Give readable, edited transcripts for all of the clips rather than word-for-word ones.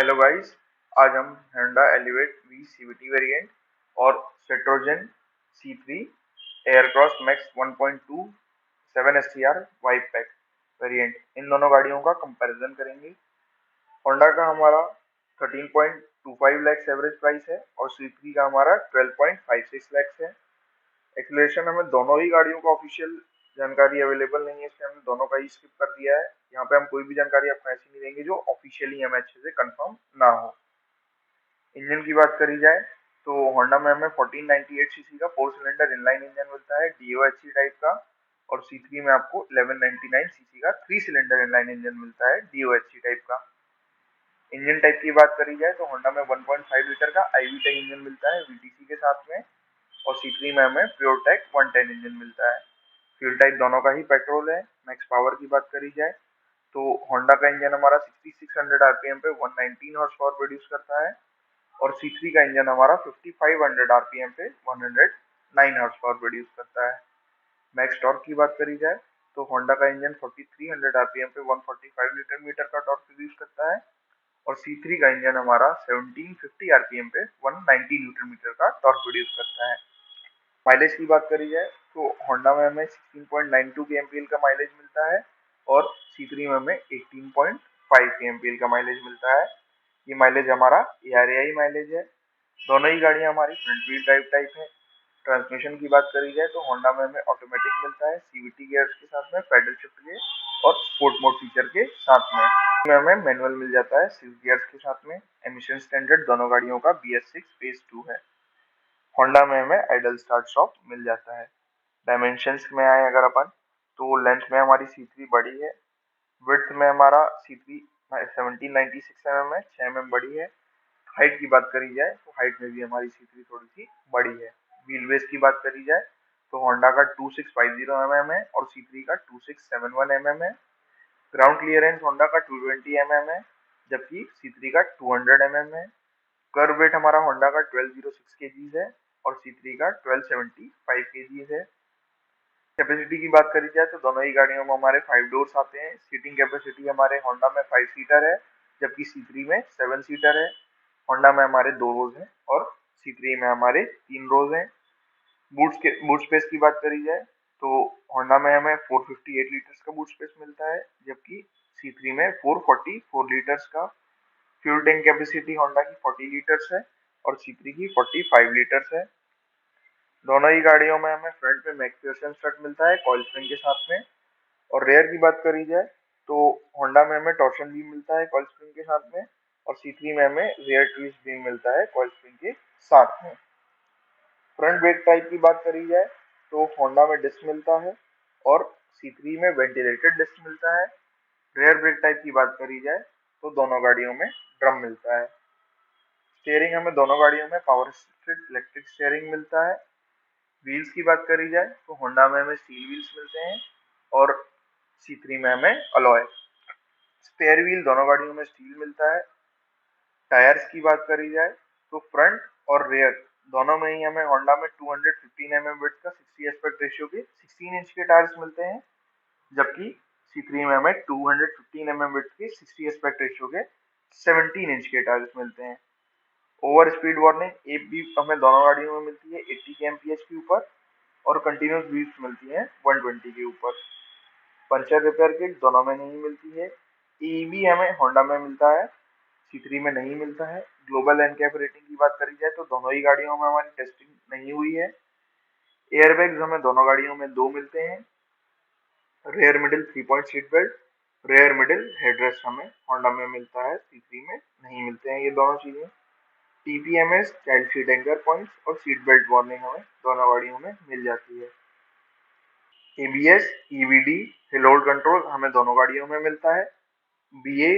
Hello guys, आज हम Honda Elevate V CVT variant और Citroen C3 Aircross max 1.2 7 STR wide pack variant, इन दोनों गाड़ियों का कंपैरिजन करेंगे। होंडा का हमारा 13.25 लाख एवरेज प्राइस है और C3 का हमारा 12.56 लाख है। एक्सीलरेशन हमें दोनों ही गाड़ियों का ऑफिशियल जानकारी अवेलेबल नहीं है, इसलिए हमने दोनों का ही स्किप कर दिया है। यहाँ पे हम कोई भी जानकारी आपको ऐसी नहीं देंगे जो ऑफिशियली हमें अच्छे से कंफर्म ना हो। इंजन की बात करी जाए तो होंडा में हमें 1498 सीसी का 4 सिलेंडर इनलाइन इंजन मिलता है DOHC टाइप का, और C3 में आपको 1199 सीसी का 3 सिलेंडर इनलाइन इंजन मिलता है DOHC टाइप का। इंजन टाइप की बात करी जाए तो होंडा में 1.5 लीटर का IV टेक इंजन मिलता है VTC के साथ में, और C3 में हमें प्योर टेक 110 इंजन मिलता है। फ्यूल टाइप दोनों का ही पेट्रोल है। मैक्स पावर की बात करी जाए तो होंडा का इंजन हमारा 6600 आरपीएम पे 119 हॉर्स पावर प्रोड्यूस करता है, और C3 का इंजन हमारा 5500 आरपीएम पे 109 हॉर्स पावर प्रोड्यूस करता है। मैक्स टॉर्क की बात करी जाए तो होंडा का इंजन 4300 आरपीएम पे 145 न्यूटन मीटर का टॉर्क प्रोड्यूस करता है, और C3 का इंजन हमारा 1750 आरपीएम पे 190 न्यूटन मीटर का टॉर्क प्रोड्यूस करता है। माइलेज की बात करी जाए तो होंडा में हमें 16.92 kmpl का माइलेज मिलता है, और C3 में हमें 18.5 kmpl का माइलेज मिलता है। ये माइलेज हमारा ARAI माइलेज है। दोनों ही गाड़ियां हमारी फ्रंट व्हील ड्राइव टाइप है। ट्रांसमिशन की बात करी जाए तो होंडा में हमें ऑटोमेटिक मिलता है CVT गियर्स के साथ में, पैडल शिफ्ट के और स्पोर्ट मोड फीचर के साथ में हमें मैनुअल मिल जाता है 6 गियर्स के साथ में। एमिशन स्टैंडर्ड दोनों गाड़ियों का BS6 फेज 2 है। होंडा में हमें आइडल स्टार्ट स्टॉप मिल जाता है। डायमेंशंस में आए अगर अपन, तो लेंथ में हमारी C3 बड़ी है, विड्थ में हमारा C3 1796 mm है, 6 mm बड़ी है। हाइट की बात करी जाए तो हाइट में भी हमारी C3 थोड़ी सी बड़ी है। व्हील बेस की बात करी जाए तो होंडा का 2650 mm है और C3 का 2671 mm है। ग्राउंड क्लियरेंस होंडा का 220 mm है, जबकि C3 का 200 mm है। कर्व वेट हमारा होंडा का 1206 kgs है और C3 का 1275 kgs है। कैपेसिटी की बात करी जाए तो दोनों ही गाड़ियों में हमारे 5 डोर्स आते हैं। सीटिंग कैपेसिटी हमारे होंडा में 5 सीटर है, जबकि C3 में 7 सीटर है। होंडा में हमारे 2 रोज हैं और C3 में हमारे 3 रोज हैं। बूट स्पेस की बात करी जाए तो होंडा में हमें 458 लीटर्स का बूट स्पेस मिलता है, जबकि C3 में 444 लीटर्स का। फ्यूल टैंक कैपेसिटी होंडा की 40 लीटर्स है और C3 की 45 लीटर्स है। दोनों ही गाड़ियों में हमें फ्रंट में मैक्सवेशन स्ट्रट मिलता है कॉइल स्प्रिंग के साथ में, और रेयर की बात करी जाए तो होंडा में हमें टॉर्शन बीम मिलता है कॉइल स्प्रिंग के साथ में, और C3 में हमें रेयर ट्विस्ट बीम मिलता है कॉइल स्प्रिंग के साथ में। फ्रंट ब्रेक टाइप की बात करी जाए तो होंडा में डिस्क मिलता है और C3 में वेंटिलेटेड डिस्क मिलता है। रेयर ब्रेक टाइप की बात करी जाए तो दोनों गाड़ियों में ड्रम मिलता है। स्टीयरिंग हमें दोनों गाड़ियों में पावर असिस्टेड इलेक्ट्रिक स्टीयरिंग मिलता है। व्हील्स की बात करी जाए तो होंडा में हमें स्टील व्हील्स मिलते हैं और C3 में हमें अलॉय। स्पेयर व्हील दोनों गाड़ियों में स्टील मिलता है। टायर्स की बात करी जाए तो फ्रंट और रेयर दोनों में ही हमें होंडा में 215 mm विड्थ का 60 एस्पेक्ट रेशियो के 16 इंच के टायर्स मिलते हैं, जबकि C3 में हमें 215 mm विड्थ के 60 एस्पेक्ट रेशियो के 17 इंच के टायर्स मिलते हैं। ओवर स्पीड वार्निंग एप भी हमें दोनों गाड़ियों में मिलती है 80 kmph के ऊपर, और कंटिन्यूस बीप्स मिलती हैं 120 के ऊपर। पंचर रिपेयर किट दोनों में नहीं मिलती है। EB हमें होंडा में मिलता है, C3 में नहीं मिलता है। ग्लोबल एनकैप रेटिंग की बात करी जाए तो दोनों ही गाड़ियों में हमारी टेस्टिंग नहीं हुई है। एयरबैग्स हमें दोनों गाड़ियों में 2 मिलते हैं। Rear middle 3 point seat belt, rear middle headrest हमें होंडा में मिलता है, C3 में नहीं मिलते हैं ये दोनों चीजें। TPMS child seat anchor points और सीट बेल्ट वार्निंग हमें दोनों गाड़ियों में मिल जाती है। ABS, EBD, hill hold control हमें दोनों गाड़ियों में मिलता है। BA,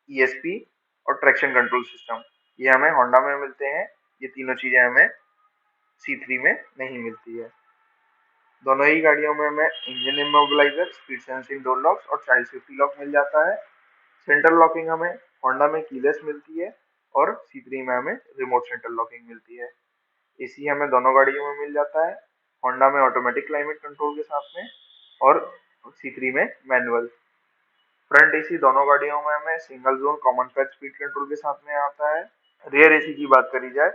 ESP और ट्रैक्शन कंट्रोल सिस्टम ये हमें होंडा में मिलते हैं। ये तीनों चीजें हमें C3 में नहीं मिलती है। दोनों ही गाड़ियों में हमें engine immobiliser, speed sensing door locks और चाइल्ड सेफ्टी लॉक मिल जाता है। सेंटर लॉकिंग हमें होंडा में कीलेस मिलती है और C3 में हमें रिमोट सेंटर लॉकिंग मिलती है। AC हमें दोनों गाड़ियों में मिल जाता है, होंडा में ऑटोमेटिक क्लाइमेट कंट्रोल के साथ में और C3 में मैनुअल। फ्रंट एसी दोनों गाड़ियों में हमें single zone common patch speed control के साथ में आता है। रियर एसी की बात करी जाए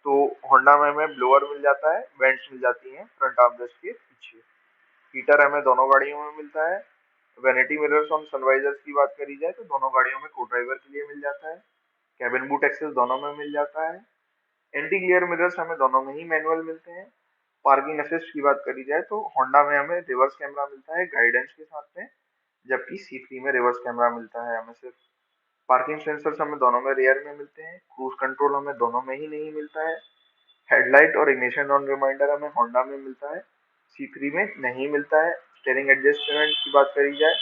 तो होंडा में हमें ब्लोअर मिल जाता है, वेंट्स मिल जाती हैं फ्रंट आर्मरेस्ट के पीछे। हीटर हमें दोनों गाड़ियों में मिलता है। वैनिटी मिरर्स और सनवाइजर्स की बात करी जाए तो दोनों गाड़ियों में को ड्राइवर के लिए मिल जाता है। कैबिन बूट एक्सेस दोनों में मिल जाता है। एंटी ग्लेयर मिरर्स हमें दोनों में ही मैनुअल मिलते हैं। पार्किंग असिस्ट की बात करी जाए तो होंडा में हमें रिवर्स कैमरा मिलता है गाइडेंस के साथ में, जबकि C3 में रिवर्स कैमरा मिलता है हमें सिर्फ। पार्किंग सेंसर्स हमें दोनों में रियर में मिलते हैं। क्रूज कंट्रोल हमें दोनों में ही नहीं मिलता है। हेडलाइट और इग्निशन ऑन रिमाइंडर हमें होंडा में मिलता है, C3 में नहीं मिलता है। स्टीयरिंग एडजस्टमेंट की बात करी जाए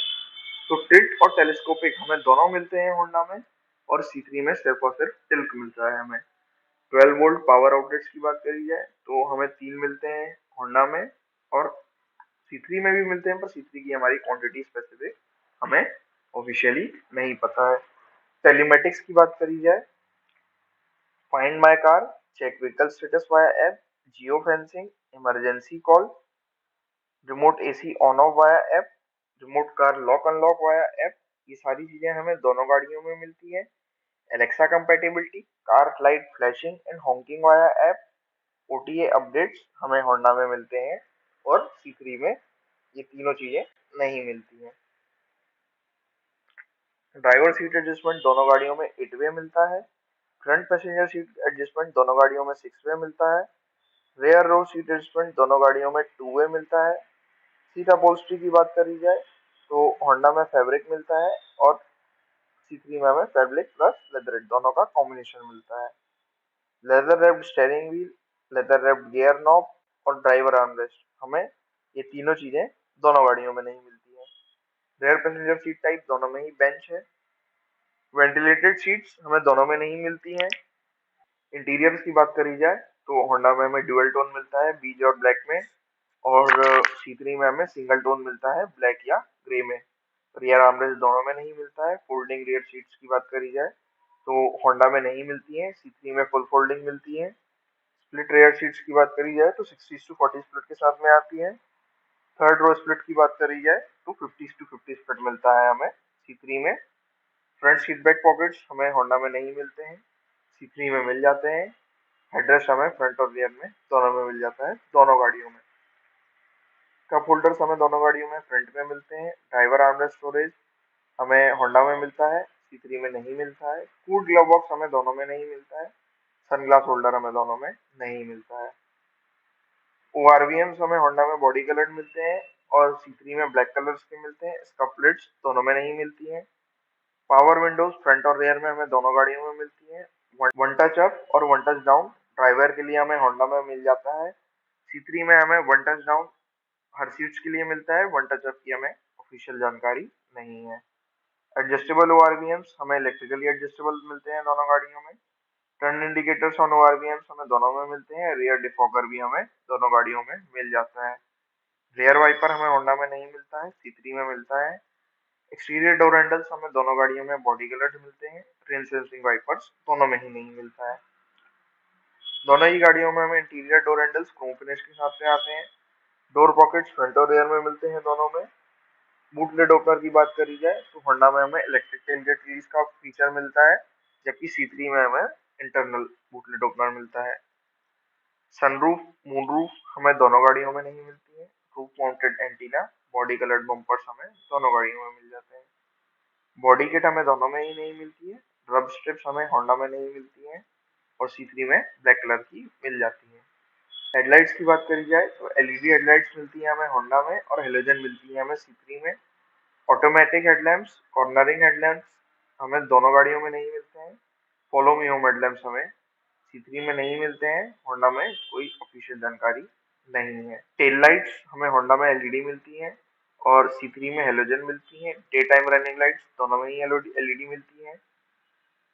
तो टिल्ट और टेलीस्कोपिक हमें दोनों मिलते हैं होंडा में, और C3 में सिर्फ और सिर्फ टिल्ट मिलता है हमें। 12 वोल्ट पावर आउटलेट्स की बात करी जाए तो हमें 3 मिलते हैं होंडा में, और C3 में भी मिलते हैं, पर C3 की हमारी क्वांटिटी स्पेसिफिक हमें ऑफिशियली नहीं पता है। टेलीमेटिक्स की बात करी जाए, find my car, check vehicle status via app, geo fencing, emergency call, remote AC on off via app, remote car lock unlock via app, ये सारी चीजें हमें दोनों गाड़ियों में मिलती है। Alexa compatibility, car light flashing and honking via app, OTA updates हमें होंडा में मिलते हैं, और C3 में ये तीनों चीजें नहीं मिलती हैं। ड्राइवर सीट एडजस्टमेंट दोनों गाड़ियों में 8 वे मिलता है। फ्रंट पैसेंजर सीट एडजस्टमेंट दोनों गाड़ियों में 6 वे मिलता है। रेयर रो सीट एडजस्टमेंट दोनों गाड़ियों में 2 वे मिलता है। सीट अपहोल्स्ट्री की बात करी जाए तो होंडा में फैब्रिक मिलता है, और C3 में हमें फैब्रिक प्लस लेदर दोनों का कॉम्बिनेशन मिलता है। Leather wrapped steering wheel, leather wrapped gear knob और ड्राइवर आर्मरेस्ट हमें ये तीनों चीजें दोनों गाड़ियों में नहीं मिलती है। रेयर पैसेंजर सीट टाइप दोनों में ही बेंच है। वेंटिलेटेड सीट्स हमें दोनों में नहीं मिलती हैं। इंटीरियर्स की बात करी जाए तो होंडा में हमें ड्यूअल टोन मिलता है बीज और ब्लैक में, और C3 में हमें सिंगल टोन मिलता है ब्लैक या ग्रे में। रियर आर्मरेस्ट दोनों में नहीं मिलता है। फोल्डिंग रियर सीट्स की बात करी जाए तो होंडा में नहीं मिलती है, C3 में फुल फोल्डिंग मिलती है। स्प्लिट रेयर सीट्स की बात करी जाए तो 60:40 स्प्लिट के साथ में आती है। थर्ड रो स्प्लिट की बात करी जाए तो 50:50 स्प्लिट मिलता है हमें C3 में। फ्रंट सीट बैक पॉकेट्स हमें होंडा में नहीं मिलते हैं, C3 में मिल जाते हैं। हेडरेस्ट हमें फ्रंट और रियर में दोनों में मिल जाता है दोनों गाड़ियों में। कप होल्डर्स हमें दोनों गाड़ियों में फ्रंट में मिलते हैं। ड्राइवर आर्मरेस्ट स्टोरेज हमें होंडा में मिलता है, C3 में नहीं मिलता है। कूल ग्लव बॉक्स हमें दोनों में नहीं मिलता है। सनग्लास होल्डर हमें दोनों में नहीं मिलता है। ORVMs हमें होंडा में बॉडी कलर्ड मिलते हैं, और C3 में ब्लैक कलर्स के मिलते हैं। स्कफ प्लेट्स दोनों में नहीं मिलती हैं। पावर विंडोज फ्रंट और रियर में हमें दोनों गाड़ियों में मिलती हैं। वन टच अप और वन टच डाउन ड्राइवर के लिए हमें होंडा में मिल जाता है। C3 में हमें वन टच डाउन हर सीट्स के लिए मिलता है, वन टच अप की हमें ऑफिशियल जानकारी नहीं है। एडजस्टेबल ORVMs हमें इलेक्ट्रिकली एडजस्टेबल मिलते हैं दोनों गाड़ियों में। टर्न इंडिकेटर्स ऑन ORVMs हमें दोनों में मिलते हैं। रियर डिफॉगर भी हमें दोनों गाड़ियों में मिल जाता है। रियर वाइपर हमें होंडा में नहीं मिलता है, C3 में मिलता है। एक्सटीरियर डोर हैंडल्स हमें दोनों गाड़ियों में बॉडी कलर्ड मिलते हैं। रेन सेंसिंग वाइपर्स दोनों में ही नहीं मिलता है। दोनों ही गाड़ियों में हमें interior door handles Chrome finish के साथ में आते हैं। डोर पॉकेट्स फ्रंट और रियर में मिलते हैं दोनों में। बूट लिड ओपनर की बात करी जाए तो होंडा में हमें इलेक्ट्रिक टेलगेट रिलीज का फीचर मिलता है, जबकि C3 में हमें इंटरनल बूट लिड ओपनर मिलता है। सनरूफ, मूनरूफ हमें दोनों गाड़ियों में नहीं मिलती है। Roof mounted antenna, body coloured bumpers हमें दोनों गाड़ियों में मिल जाते हैं। बॉडी किट हमें दोनों में ही नहीं मिलती है। रब स्ट्रिप्स हमें होंडा में नहीं मिलती हैं, और C3 में ब्लैक कलर की मिल जाती है। हेडलाइट्स की बात करी जाए तो LED हेडलाइट्स मिलती है हमें होंडा में, और हेलोजन मिलती है हमें C3 में। ऑटोमेटिक हेडलैम्प्स, कॉर्नरिंग हेडलैम्प्स हमें दोनों गाड़ियों में नहीं मिलते हैं। फॉलो मी होम हेडलैम्प्स हमें C3 में नहीं मिलते हैं, होंडा में कोई ऑफिशियल जानकारी नहीं है। टेल लाइट्स हमें होंडा में LED मिलती हैं, और C3 में हेलोजन मिलती हैं। डे टाइम रनिंग लाइट्स दोनों में ही LED मिलती हैं।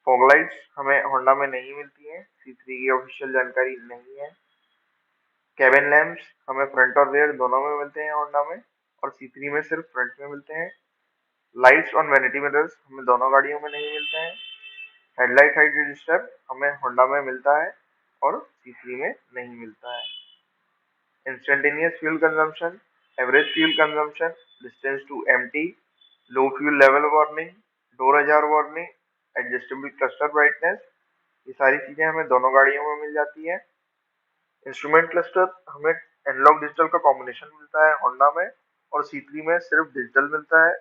फॉग लाइट्स हमें होंडा में नहीं मिलती हैं, C3 की ऑफिशियल जानकारी नहीं है। कैबिन लैंप्स हमें फ्रंट और रियर दोनों में मिलते हैं होंडा में, और C3 में सिर्फ फ्रंट में मिलते हैं। लाइट्स और वैनिटी मिरर्स हमें दोनों गाड़ियों में नहीं मिलते हैं। हेडलाइट हाइट रजिस्टर हमें होंडा में मिलता है, और C3 में नहीं मिलता है। Instantaneous fuel consumption, average fuel consumption, distance to empty, low fuel level warning, door ajar warning, adjustable cluster brightness, ये सारी चीजें हमें दोनों गाड़ियों में मिल जाती है। इंस्ट्रूमेंट क्लस्टर हमें एनालॉग डिजिटल का कॉम्बिनेशन मिलता है होंडा में, और C3 में सिर्फ डिजिटल मिलता है।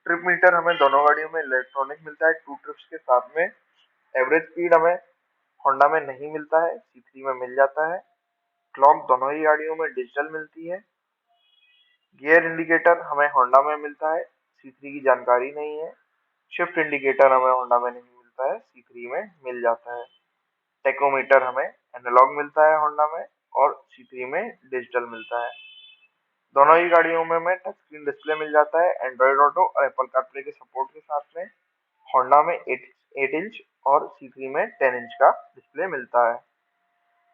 ट्रिप मीटर हमें दोनों गाड़ियों में इलेक्ट्रॉनिक मिलता है 2 ट्रिप्स के साथ में। एवरेज स्पीड हमें होंडा में नहीं मिलता है, C3 में मिल जाता है। क्लॉक दोनों ही गाड़ियों में डिजिटल मिलती है। गियर इंडिकेटर हमें होंडा में मिलता है, C3 की जानकारी नहीं है। शिफ्ट इंडिकेटर हमें होंडा में नहीं मिलता है, C3 में मिल जाता है। टेकोमीटर हमें एनालॉग मिलता है होंडा में, और C3 में डिजिटल मिलता है। दोनों ही गाड़ियों में हमें टच स्क्रीन डिस्प्ले मिल जाता है एंड्रॉइड ऑटो और एप्पल कारप्ले के सपोर्ट के साथ में। होंडा में 8 इंच और C3 में 10 इंच का डिस्प्ले मिलता है।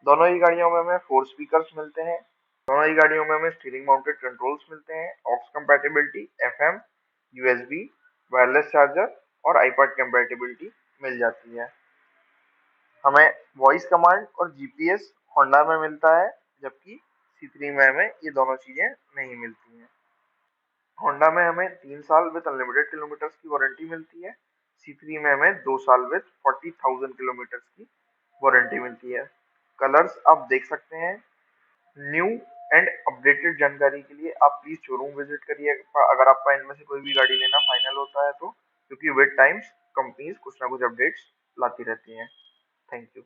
दोनों ही गाड़ियों में हमें 4 स्पीकर्स मिलते हैं। दोनों ही गाड़ियों में हमें स्टीयरिंग माउंटेड कंट्रोल्स मिलते हैं, aux compatibility, FM, USB, wireless charger और आईपैड कंपैटिबिलिटी मिल जाती है। हमें वॉइस कमांड और GPS होंडा में मिलता है, जबकि C3 में हमें ये दोनों चीजें नहीं मिलती हैं। होंडा में हमें 3 साल विद अनलिमिटेड किलोमीटर्स की वारंटी मिलती है, C3 में हमें 2 साल विद 40,000 किलोमीटर्स की वारंटी मिलती है। कलर्स आप देख सकते हैं। न्यू एंड अपडेटेड जानकारी के लिए आप प्लीज शोरूम विजिट करिए, अगर आपका इनमें से कोई भी गाड़ी लेना फाइनल होता है तो, क्योंकि विद टाइम्स कंपनीज कुछ ना कुछ अपडेट्स लाती रहती हैं। Thank you.